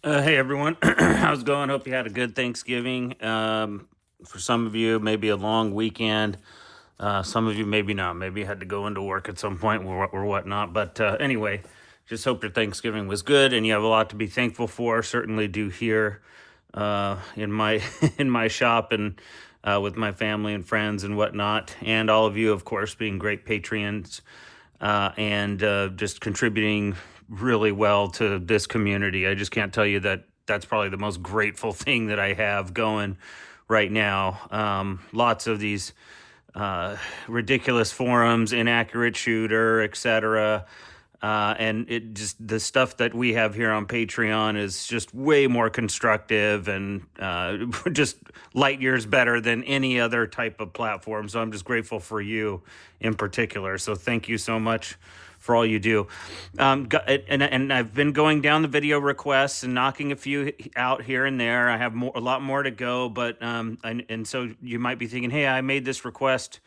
Hey everyone, how's it going? Hope you had a good Thanksgiving. For some of you, maybe a long weekend. Some of you, maybe not. Maybe you had to go into work at some point or whatnot. But anyway, just hope your Thanksgiving was good and you have a lot to be thankful for. Certainly do here in my in my shop and with my family and friends and whatnot, and all of you, of course, being great patrons and just contributing really well to this community. I just can't tell you that that's probably the most grateful thing that I have going right now. Lots of these ridiculous forums, inaccurate shooter, etc. And it just the stuff that we have here on Patreon is just way more constructive and just light years better than any other type of platform. So I'm just grateful for you in particular. So thank you so much for all you do. And I've been going down the video requests and knocking a few out here and there. I have a lot more to go, but and so you might be thinking, hey, I made this request,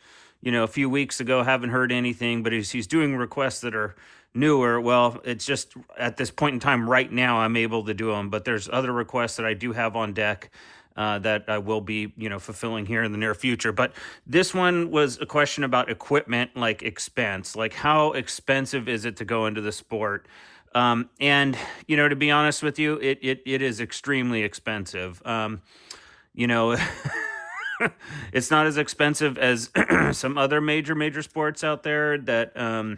a few weeks ago, haven't heard anything, but he's doing requests that are newer. Well, it's just at this point in time right now, I'm able to do them, but there's other requests that I do have on deck that I will be, fulfilling here in the near future. But this one was a question about equipment, like expense, like how expensive is it to go into the sport? And to be honest with you, it is extremely expensive. You know, it's not as expensive as some other major sports out there that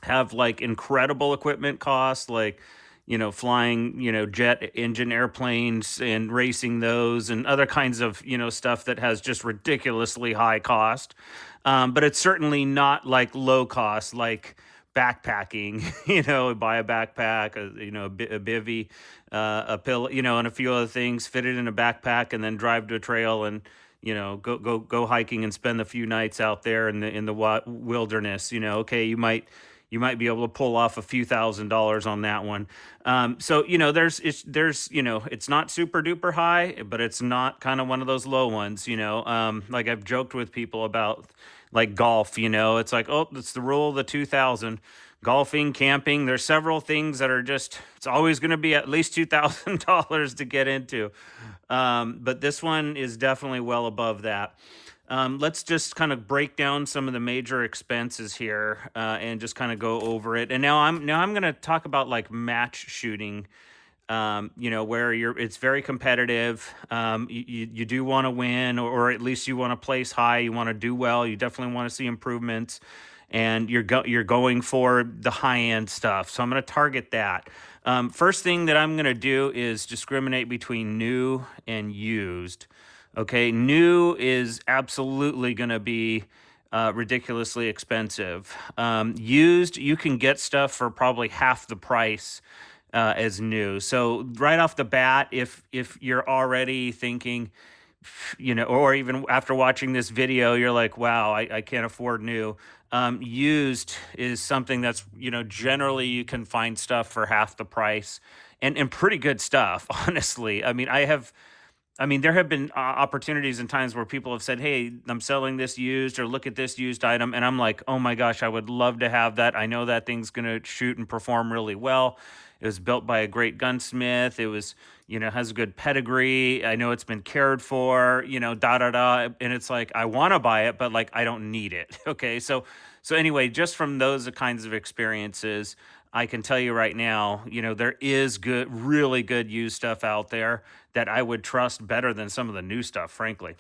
have like incredible equipment costs, like flying jet engine airplanes and racing those and other kinds of stuff that has just ridiculously high cost. But it's certainly not like low cost, like backpacking. Buy a backpack, a bivy, a pillow, and a few other things, fit it in a backpack, and then drive to a trail and go hiking and spend a few nights out there in the wilderness. Okay, you might be able to pull off a few $1,000s on that one. So it's not super duper high, but it's not kind of one of those low ones. Like I've joked with people about like golf. It's like, oh, it's the rule of the 2,000. Golfing, camping, there's several things that are just, it's always going to be at least $2,000 to get into. But this one is definitely well above that. Let's just kind of break down some of the major expenses here and just kind of go over it. And now I'm going to talk about like match shooting. Where it's very competitive. You do want to win, or at least you want to place high. You want to do well. You definitely want to see improvements, and you're going for the high end stuff. So I'm going to target that. First thing that I'm going to do is discriminate between new and used. Okay, new is absolutely going to be ridiculously expensive. Used, you can get stuff for probably half the price as new. So right off the bat, if you're already thinking, or even after watching this video, you're like, wow, I can't afford new. Used is something that's, generally you can find stuff for half the price and pretty good stuff, honestly. There have been opportunities and times where people have said, "Hey, I'm selling this used," or "Look at this used item," and I'm like, "Oh my gosh, I would love to have that. I know that thing's going to shoot and perform really well. It was built by a great gunsmith. It was, has a good pedigree. I know it's been cared for. Da da da." And it's like, I want to buy it, but like, I don't need it. Okay, so anyway, just from those kinds of experiences, I can tell you right now, there is good, really good used stuff out there that I would trust better than some of the new stuff, frankly.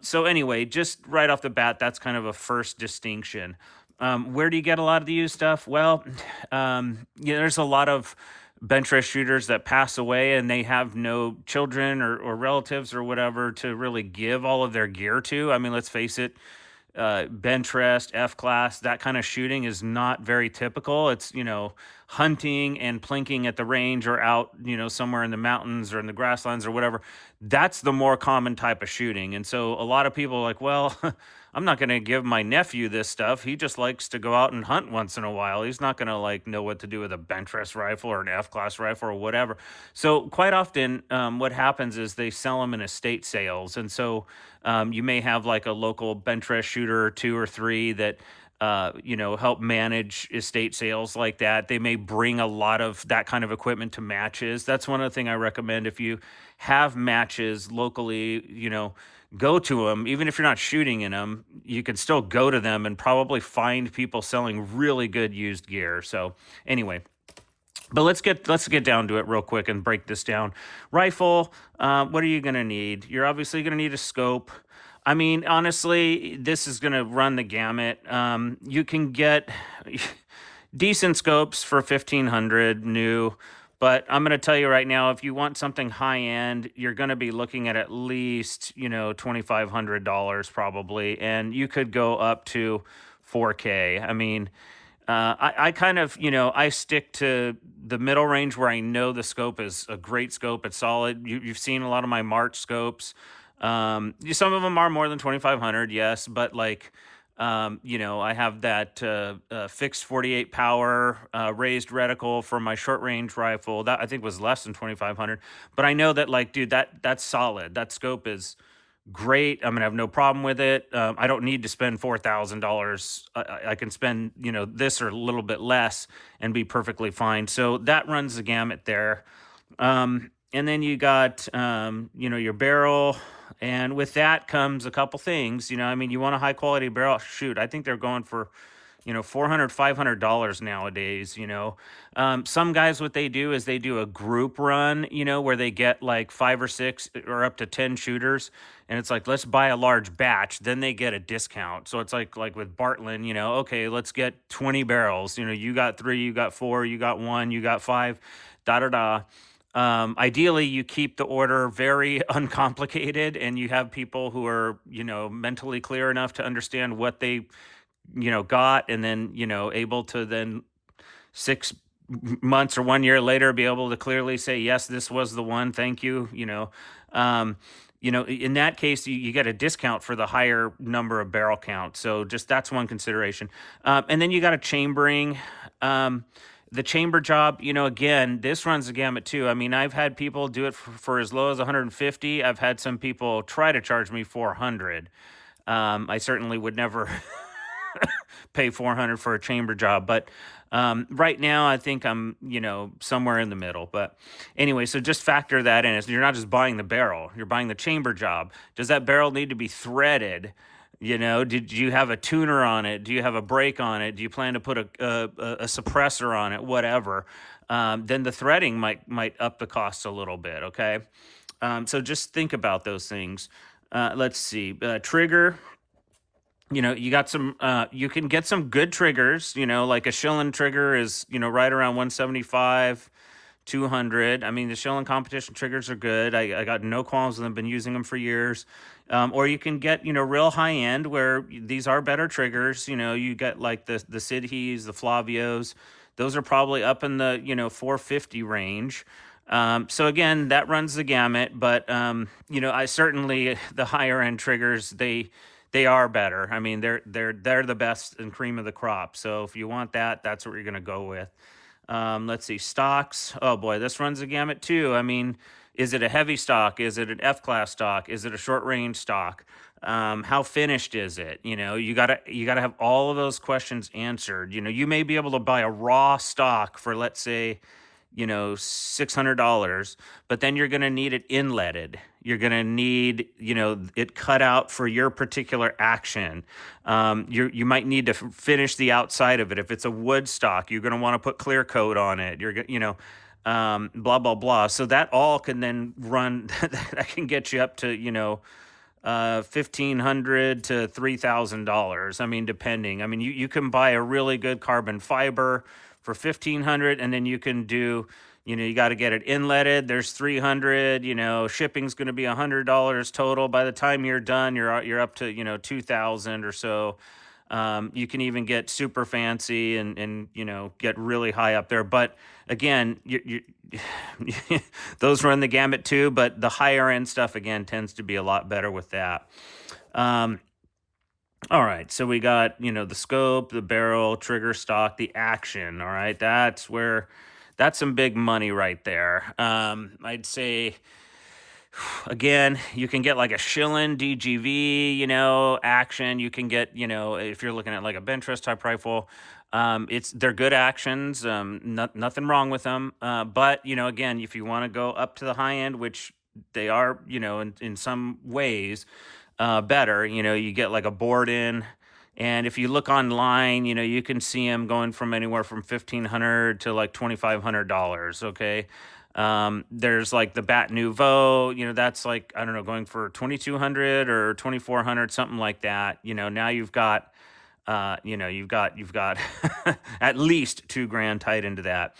So anyway, just right off the bat, that's kind of a first distinction. Where do you get a lot of the used stuff? Well, there's a lot of bench rest shooters that pass away and they have no children or relatives or whatever to really give all of their gear to. I mean, let's face it, bench rest, F class, that kind of shooting is not very typical. It's, hunting and plinking at the range or out, somewhere in the mountains or in the grasslands or whatever. That's the more common type of shooting. And so a lot of people are like, well, I'm not going to give my nephew this stuff. He just likes to go out and hunt once in a while. He's not going to like know what to do with a bench rest rifle or an F class rifle or whatever. So quite often, what happens is they sell them in estate sales, and so you may have like a local bench rest shooter or two or three that help manage estate sales like that. They may bring a lot of that kind of equipment to matches. That's one of the things I recommend. If you have matches locally, go to them. Even if you're not shooting in them, you can still go to them and probably find people selling really good used gear. So anyway, but let's get down to it real quick and break this down. Rifle, what are you gonna need? You're obviously gonna need a scope. I mean, honestly, this is gonna run the gamut. You can get decent scopes for 1500 new, but I'm gonna tell you right now, if you want something high end, you're gonna be looking at least $2,500 probably, and you could go up to 4K. I mean, I kind of, I stick to the middle range where I know the scope is a great scope. It's solid. You've seen a lot of my March scopes. Some of them are more than 2,500, yes, but like, I have that fixed 48 power raised reticle for my short range rifle. That I think was less than 2,500, but I know that like, dude, that's solid. That scope is great. I'm gonna have no problem with it. I don't need to spend $4,000. I can spend this or a little bit less and be perfectly fine. So that runs the gamut there. And then you got your barrel, and with that comes a couple things. I mean, you want a high quality barrel. Shoot, I think they're going for 400 $500 nowadays. Some guys, what they do is they do a group run, where they get like 5 or 6 or up to 10 shooters, and it's like, let's buy a large batch, then they get a discount. So it's like with Bartland, okay, let's get 20 barrels. You got 3, you got 4, you got 1, you got 5, da da da. Ideally, you keep the order very uncomplicated, and you have people who are mentally clear enough to understand what they got, and then able to then 6 months or 1 year later be able to clearly say, yes, this was the one, thank you. In that case, you get a discount for the higher number of barrel count. So just that's one consideration. And then you got a chambering. The chamber job, again, this runs the gamut too. I mean, I've had people do it for as low as 150. I've had some people try to charge me 400. I certainly would never pay 400 for a chamber job, but right now I think I'm somewhere in the middle. But anyway, so just factor that in. You're not just buying the barrel, you're buying the chamber job. Does that barrel need to be threaded? Did you have a tuner on it? Do you have a brake on it? Do you plan to put a suppressor on it? Whatever. Then the threading might up the cost a little bit. Okay. So just think about those things. Let's see. Trigger. You got some. You can get some good triggers. Like a Schillen trigger is right around 175. 200. I mean, the Schillen competition triggers are good. I got no qualms with them. Been using them for years. Or you can get real high end where these are better triggers. You get like the Sidhees, the Flavios. Those are probably up in the 450 range. So again, that runs the gamut. But I certainly the higher end triggers they are better. I mean, they're the best and cream of the crop. So if you want that, that's what you're gonna go with. Let's see, stocks. Oh boy, this runs the gamut too. I mean, is it a heavy stock? Is it an F-class stock? Is it a short range stock? How finished is it? You gotta have all of those questions answered. You may be able to buy a raw stock for, let's say, $600, but then you're going to need it inletted. You're going to need, it cut out for your particular action. You might need to finish the outside of it. If it's a wood stock, you're going to want to put clear coat on it. Blah, blah, blah. So that all can then run, that can get you up to, $1,500 to $3,000. I mean, depending. I mean, you can buy a really good carbon fiber for 1,500, and then you can do, you got to get it inletted. There's 300. Shipping's going to be $100 total. By the time you're done, you're up to 2,000 or so. You can even get super fancy and get really high up there. But again, those run the gamut too. But the higher end stuff again tends to be a lot better with that. All right, so we got, the scope, the barrel, trigger, stock, the action. All right, that's some big money right there. I'd say Again, you can get like a Schillen DGV, action. You can get, if you're looking at like a bench rest type rifle, they're good actions. Nothing wrong with them. But again, if you want to go up to the high end, which they are, in some ways, better, you get like a Borden. And if you look online, you can see them going from anywhere from $1,500 to like $2,500. Okay. There's like the Bat Nouveau, that's like, I don't know, going for 2,200 or 2,400, something like that. Now you've got at least 2 grand tied into that.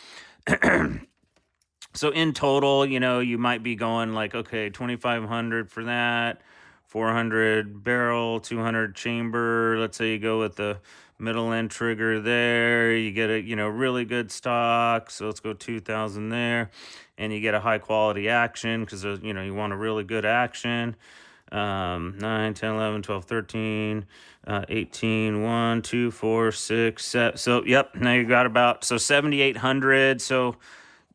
So in total, you might be going like, okay, 2,500 for that, 400 barrel, 200 chamber. Let's say you go with the middle end trigger there. You get a, really good stock. So let's go 2,000 there. And you get a high quality action because, you want a really good action. 9, 10, 11, 12, 13, 18, 1, 2, 4, 6, 7. So, yep, now you got about, so 7,800. So,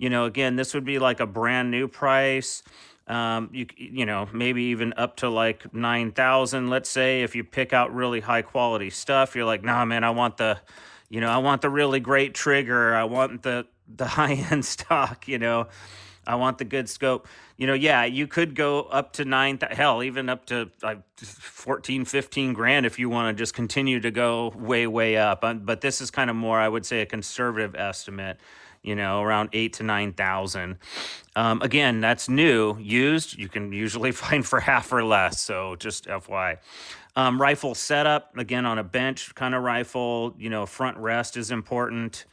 again, this would be like a brand new price. Maybe even up to like 9,000. Let's say if you pick out really high quality stuff, you're like, nah, man, I want the really great trigger. I want the high end stock. I want the good scope. Yeah, you could go up to hell, even up to like 14, 15 grand if you want to just continue to go way, way up. But this is kind of more, I would say, a conservative estimate. Around 8 to 9,000. Again, that's new. Used, you can usually find for half or less. So just FYI. Rifle setup, again, on a bench kind of rifle, front rest is important.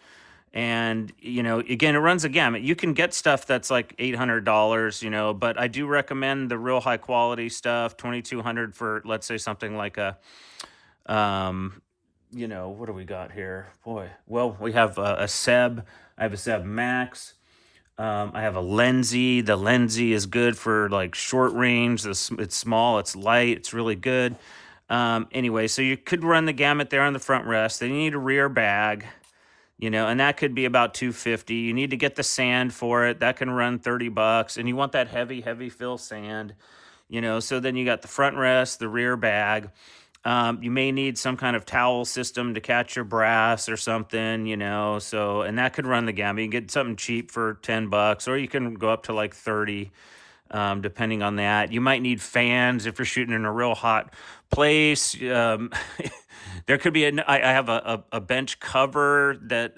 And, again, it runs a gamut. You can get stuff that's like $800, but I do recommend the real high quality stuff, 2,200 for, let's say, something like a, what do we got here? Boy, well, we have a Seb. I have a Seb Max. I have a Lenzi. The Lenzi is good for like short range. It's small, it's light, it's really good. Anyway, so you could run the gamut there on the front rest. Then you need a rear bag, and that could be about $250. You need to get the sand for it. That can run $30, and you want that heavy, heavy fill sand, So then you got the front rest, the rear bag. You may need some kind of towel system to catch your brass or something, so, and that could run the gamut. You can get something cheap for $10, or you can go up to like 30, depending on that. You might need fans if you're shooting in a real hot place. There could be I have a bench cover that,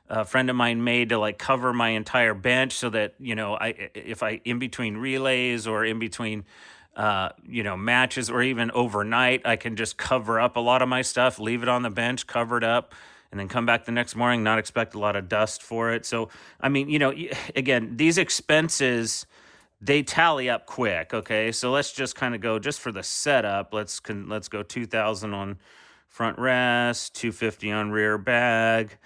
a friend of mine made to like cover my entire bench so that, if I, in between relays or in between, matches or even overnight, I can just cover up a lot of my stuff, leave it on the bench, cover it up, and then come back the next morning, not expect a lot of dust for it. So, I mean, again, these expenses, they tally up quick. Okay. So let's just kind of go just for the setup. Let's go 2,000 on front rest, 250 on rear bag.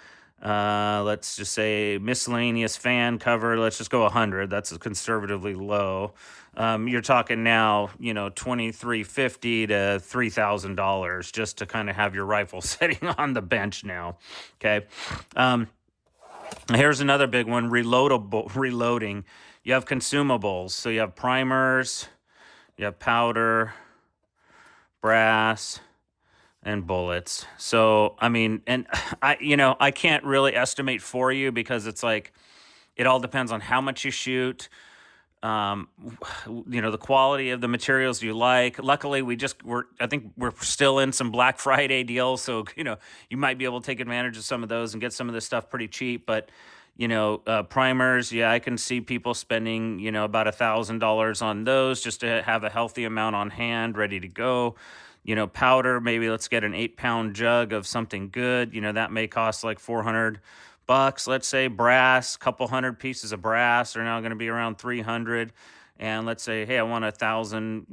Let's just say miscellaneous fan cover. Let's just go 100. That's conservatively low. You're talking now, $2,350 to $3,000 just to kind of have your rifle sitting on the bench now. Okay. Here's another big one: reloading. You have consumables. So you have primers, you have powder, brass, and bullets. So, I mean, and I can't really estimate for you because it's like, it all depends on how much you shoot, the quality of the materials you like. Luckily, I think we're still in some Black Friday deals. So, you might be able to take advantage of some of those and get some of this stuff pretty cheap. But, primers, yeah, I can see people spending, about $1,000 on those just to have a healthy amount on hand, ready to go. Powder, maybe let's get an 8-pound jug of something good. That may cost like $400. Let's say brass, couple hundred pieces of brass are now going to be around 300. And let's say, hey, I want 1,000,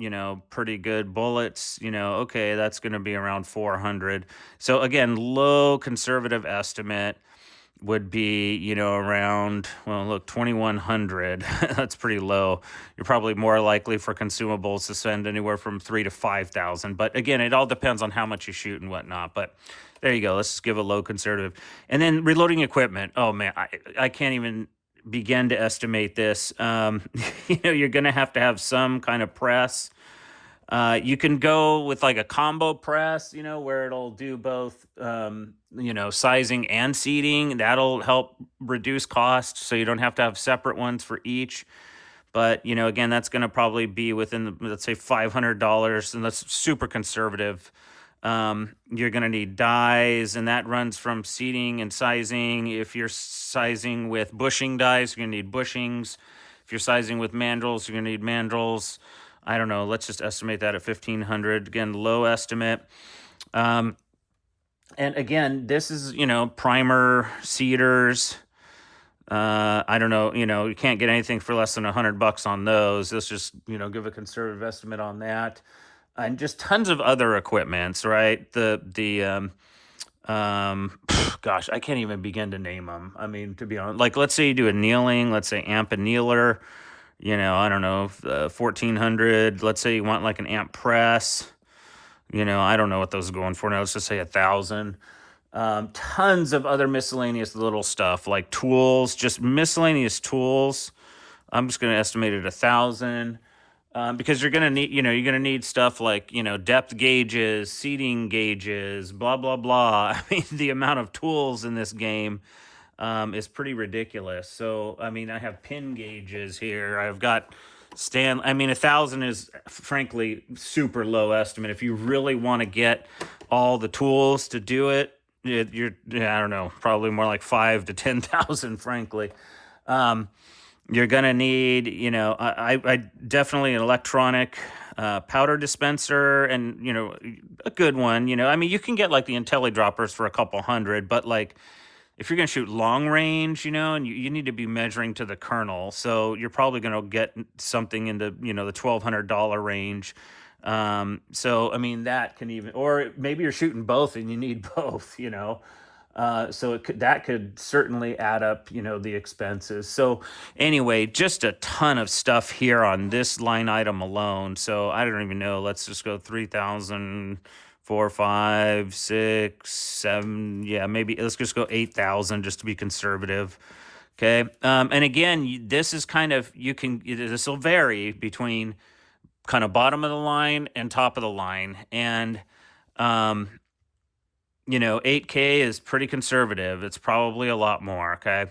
pretty good bullets, okay, that's going to be around 400. So again, low conservative estimate would be, around, well, look, 2,100. That's pretty low. You're probably more likely for consumables to spend anywhere from 3,000 to 5,000. But again, it all depends on how much you shoot and whatnot. But there you go. Let's just give a low conservative. And then reloading equipment. Oh man, I can't even begin to estimate this. You're going to have some kind of press. You can go with like a combo press, where it'll do both, sizing and seating. That'll help reduce cost, so you don't have to have separate ones for each. But again, that's going to probably be within let's say $500, and that's super conservative. You're going to need dies, and that runs from seating and sizing. If you're sizing with bushing dies, you're going to need bushings. If you're sizing with mandrels, you're going to need mandrels. I don't know. Let's just estimate that at 1,500. Again, low estimate. And again, this is, primer seeders. I don't know, you can't get anything for less than $100 on those. Let's just, give a conservative estimate on that. And just tons of other equipments, right? Gosh, I can't even begin to name them. I mean, to be honest, like, let's say you do a kneeling, let's say amp and kneeler, I don't know, 1,400. Let's say you want like an amp press, I don't know what those are going for now. Let's just say 1,000. Tons of other miscellaneous little stuff like tools, just miscellaneous tools. I'm just going to estimate it 1,000. Because you're going to need, you're going to need stuff like, depth gauges, seating gauges, blah, blah, blah. I mean, the amount of tools in this game is pretty ridiculous. So, I mean, I have pin gauges here. I've got 1,000 is frankly super low estimate. If you really want to get all the tools to do it, I don't know, probably more like 5 to 10,000, frankly. You're going to need, I definitely an electronic powder dispenser, and, a good one, I mean, you can get like the IntelliDroppers for a couple hundred, but like if you're going to shoot long range, and you need to be measuring to the kernel. So you're probably going to get something into, the $1,200 range. So, I mean, that can even, or maybe you're shooting both and you need both, so that could certainly add up, the expenses. So anyway, just a ton of stuff here on this line item alone. So I don't even know. Let's just go 3,000, 4, 5, 6, 7. Yeah, maybe let's just go 8,000 just to be conservative. Okay. And again, this is kind of, this will vary between kind of bottom of the line and top of the line. And, 8K is pretty conservative. It's probably a lot more. Okay.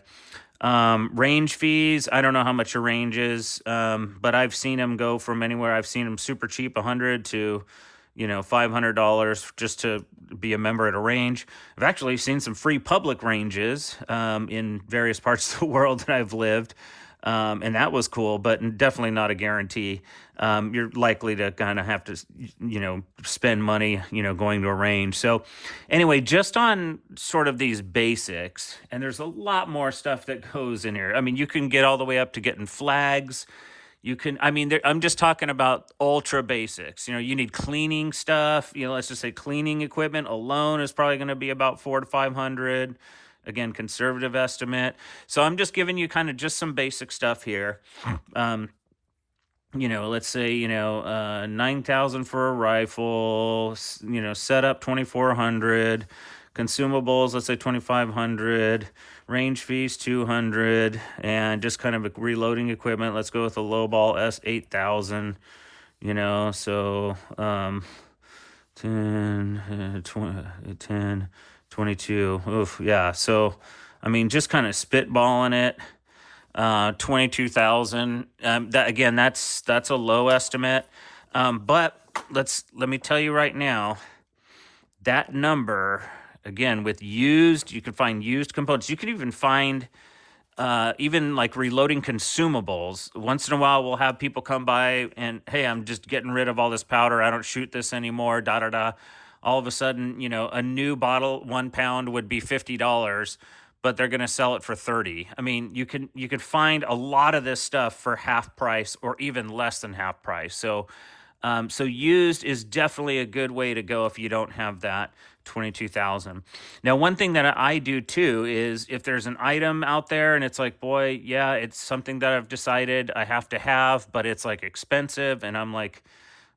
Range fees, I don't know how much your range is, but I've seen them go from anywhere. I've seen them super cheap, 100 to, $500 just to be a member at a range. I've actually seen some free public ranges in various parts of the world that I've lived. And that was cool, but definitely not a guarantee. You're likely to kind of have to, spend money, going to a range. So anyway, just on sort of these basics, and there's a lot more stuff that goes in here. I mean, you can get all the way up to getting flags. I'm just talking about ultra basics. You need cleaning stuff. Let's just say cleaning equipment alone is probably going to be about 400 to 500. Again, conservative estimate. So I'm just giving you kind of just some basic stuff here. Let's say, 9,000 for a rifle, setup 2,400, consumables, let's say 2,500, range fees 200, and just kind of a reloading equipment. Let's go with a Lowball S8000, so 10, 22. Oof, yeah. So, I mean, just kind of spitballing it. 22,000. That's a low estimate. But let me tell you right now, that number, again, with used, you can find used components. You can even find even like reloading consumables. Once in a while, we'll have people come by and, hey, I'm just getting rid of all this powder. I don't shoot this anymore. Da da da. All of a sudden, a new bottle, 1 pound would be $50, but they're going to sell it for 30. I mean, you can find a lot of this stuff for half price or even less than half price. So used is definitely a good way to go if you don't have that 22,000. Now, one thing that I do too is if there's an item out there and it's like, boy, yeah, it's something that I've decided I have to have, but it's like expensive, and I'm like,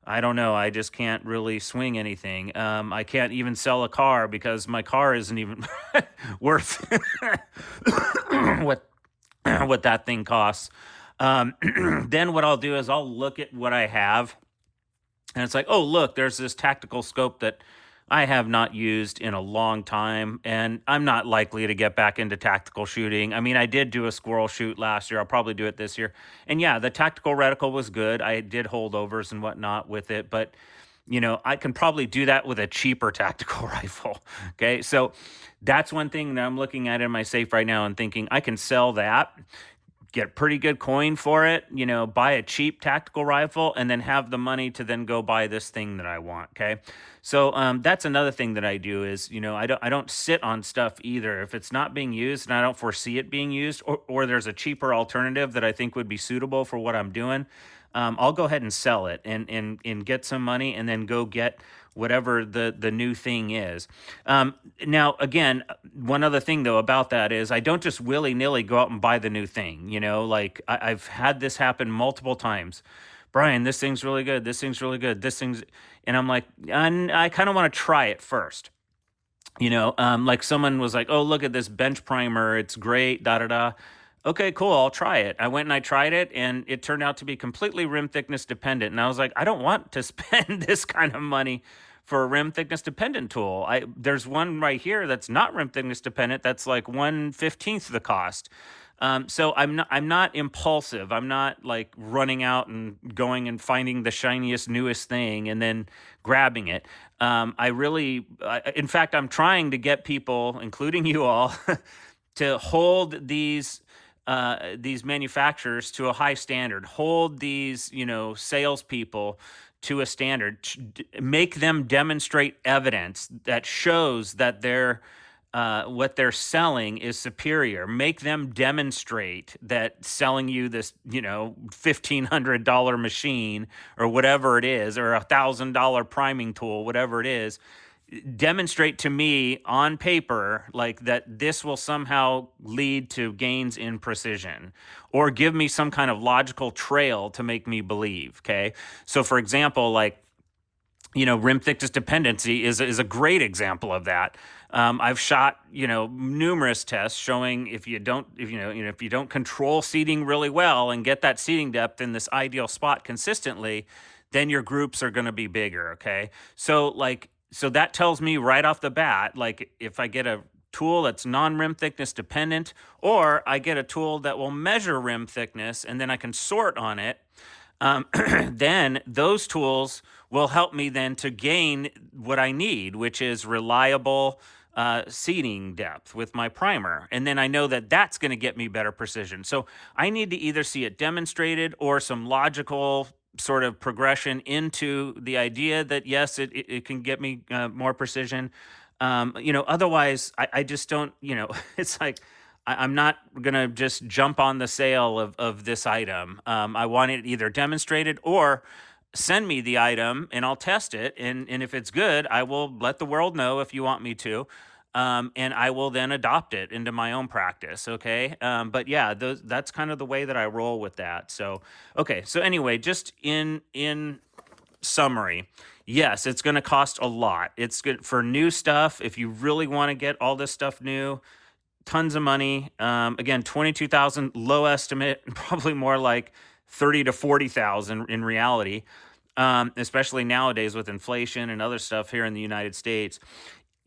I don't know, I just can't really swing anything. I can't even sell a car because my car isn't even worth what what that thing costs. Then what I'll do is I'll look at what I have, and it's like, oh, look, there's this tactical scope that I have not used in a long time, and I'm not likely to get back into tactical shooting. I mean, I did do a squirrel shoot last year. I'll probably do it this year. And yeah, the tactical reticle was good. I did holdovers and whatnot with it, but I can probably do that with a cheaper tactical rifle. Okay. So that's one thing that I'm looking at in my safe right now and thinking I can sell that, get pretty good coin for it, buy a cheap tactical rifle, and then have the money to then go buy this thing that I want. Okay. So that's another thing that I do is, I don't sit on stuff either. If it's not being used and I don't foresee it being used, or there's a cheaper alternative that I think would be suitable for what I'm doing, I'll go ahead and sell it and get some money and then go get whatever the new thing is. Now, again, one other thing though about that is I don't just willy nilly go out and buy the new thing. Like I've had this happen multiple times. Brian, this thing's really good. This thing's really good. And I'm like, I kind of want to try it first. Like someone was like, oh, look at this bench primer. It's great, da da da. Okay, cool. I'll try it. I went and I tried it, and it turned out to be completely rim thickness dependent. And I was like, I don't want to spend this kind of money for a rim thickness dependent tool. There's one right here that's not rim thickness dependent. That's like 1/15 the cost. So I'm not impulsive. I'm not like running out and going and finding the shiniest, newest thing and then grabbing it. In fact, I'm trying to get people, including you all, to hold these manufacturers to a high standard, hold these, salespeople to a standard, make them demonstrate evidence that shows that what they're selling is superior. Make them demonstrate that selling you this, $1,500 machine or whatever it is, or $1,000 priming tool, whatever it is, demonstrate to me on paper like that this will somehow lead to gains in precision, or give me some kind of logical trail to make me believe. Okay. So for example, like, rim thickness dependency is a great example of that. I've shot, numerous tests showing if you don't control seating really well and get that seating depth in this ideal spot consistently, then your groups are going to be bigger. Okay. So that tells me right off the bat, like if I get a tool that's non-rim thickness dependent, or I get a tool that will measure rim thickness and then I can sort on it, then those tools will help me then to gain what I need, which is reliable seating depth with my primer. And then I know that that's going to get me better precision. So I need to either see it demonstrated or some logical sort of progression into the idea that yes, it can get me more precision. Otherwise I just don't, it's like I'm not gonna just jump on the sale of this item. I want it either demonstrated or send me the item and I'll test it. And if it's good, I will let the world know if you want me to. And I will then adopt it into my own practice. Okay. But yeah, that's kind of the way that I roll with that. So, okay. So anyway, just in summary, yes, it's going to cost a lot. It's good for new stuff. If you really want to get all this stuff new, tons of money. Again, 22,000 low estimate, probably more like 30 to 40,000 in reality. Especially nowadays with inflation and other stuff here in the United States.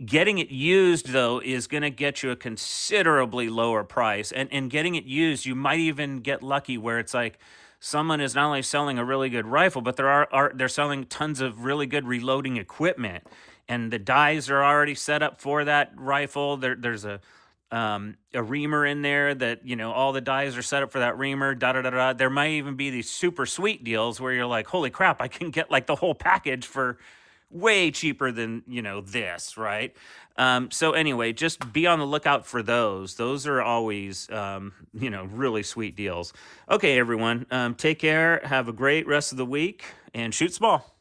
Getting it used, though, is going to get you a considerably lower price. And getting it used, you might even get lucky where it's like someone is not only selling a really good rifle, but they're selling tons of really good reloading equipment. And the dies are already set up for that rifle. There's a reamer in there that, all the dies are set up for that reamer, da da da da. There might even be these super sweet deals where you're like, holy crap, I can get like the whole package for way cheaper than, this, right? So anyway, just be on the lookout for those. Those are always, really sweet deals. Okay, everyone, take care. Have a great rest of the week and shoot small.